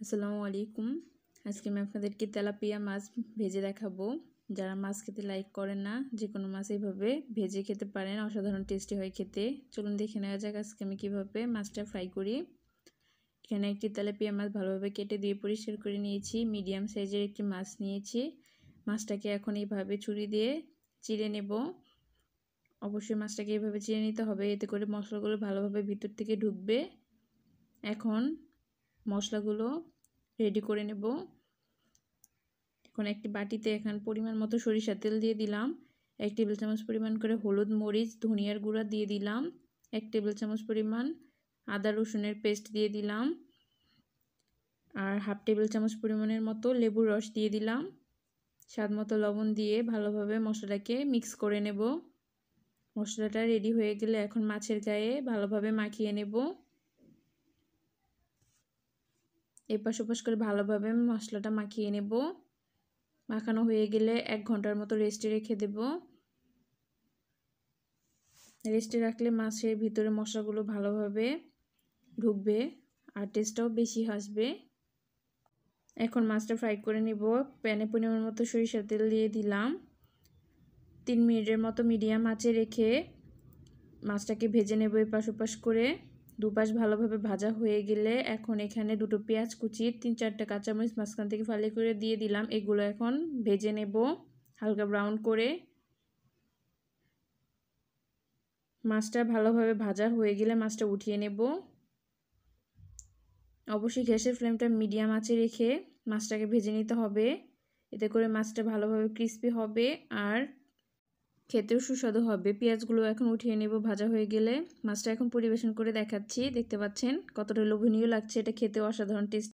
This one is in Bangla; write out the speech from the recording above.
আসসালামু আলাইকুম। আজকে আমি আপনাদেরকে তেলাপিয়া মাছ ভেজে দেখাবো। যারা মাছ খেতে লাইক করেন না, যে কোনো মাছ এইভাবে ভেজে খেতে পারেন, অসাধারণ টেস্টি হয় খেতে। চলুন দেখে নেওয়া যাক আজকে আমি কীভাবে মাছটা ফ্রাই করি। এখানে একটি তেলাপিয়া মাছ ভালোভাবে কেটে দিয়ে পরিষ্কার করে নিয়েছি। মিডিয়াম সাইজের একটি মাছ নিয়েছি। মাছটাকে এখন এইভাবে ছুরি দিয়ে চিড়ে নেব। অবশ্যই মাছটাকে এইভাবে চিড়ে নিতে হবে, এতে করে মশলাগুলো ভালোভাবে ভিতর থেকে ঢুকবে। এখন মশলাগুলো রেডি করে নেব। এখন একটি বাটিতে এখানে পরিমাণ মতো সরিষার তেল দিয়ে দিলাম। 1 টেবিল চামচ পরিমাণ করে হলুদ, মরিচ, ধনিয়ার গুঁড়া দিয়ে দিলাম। 1 টেবিল চামচ পরিমাণ আদা রসুনের পেস্ট দিয়ে দিলাম। আর হাফ টেবিল চামচ পরিমাণের মতো লেবুর রস দিয়ে দিলাম। স্বাদ মতো লবণ দিয়ে ভালোভাবে মশলাটাকে মিক্স করে নেব। মশলাটা রেডি হয়ে গেলে এখন মাছের গায়ে ভালোভাবে মাখিয়ে নেব। এপাশ ওপাশ করে ভালোভাবে মশলাটা মাখিয়ে নেব। মাখানো হয়ে গেলে 1 ঘন্টার মতো রেস্টে রেখে দেব। রেস্টে রাখলে মাছের ভিতরে মশলাগুলো ভালোভাবে ঢুকবে আর টেস্টটাও বেশি আসবে। এখন মাছটা ফ্রাই করে নিব। প্যানে পরিমাণ মতো সরিষার তেল দিয়ে দিলাম। 3 মিনিটের মতো মিডিয়াম আঁচে রেখে মাছটাকে ভেজে নেব এপাশ ওপাশ করে। দুপাশ ভালোভাবে ভাজা হয়ে গেলে এখন এখানে 2টো পেঁয়াজ কুচি, 3-4টা কাঁচামরিচ মাঝখান থেকে ফালি করে দিয়ে দিলাম। এগুলো এখন ভেজে নেব হালকা ব্রাউন করে। মাছটা ভালোভাবে ভাজা হয়ে গেলে মাছটা উঠিয়ে নেব। অবশ্যই গ্যাসের ফ্লেমটা মিডিয়াম আঁচে রেখে মাছটাকে ভেজে নিতে হবে, এতে করে মাছটা ভালোভাবে ক্রিস্পি হবে আর খেতেও সুস্বাদু হবে। পেঁয়াজগুলো এখন উঠিয়ে নেব ভাজা হয়ে গেলে। মাছটা এখন পরিবেশন করে দেখাচ্ছি। দেখতে পাচ্ছেন কতটা লোভনীয় লাগছে, এটা খেতেও অসাধারণ টেস্ট।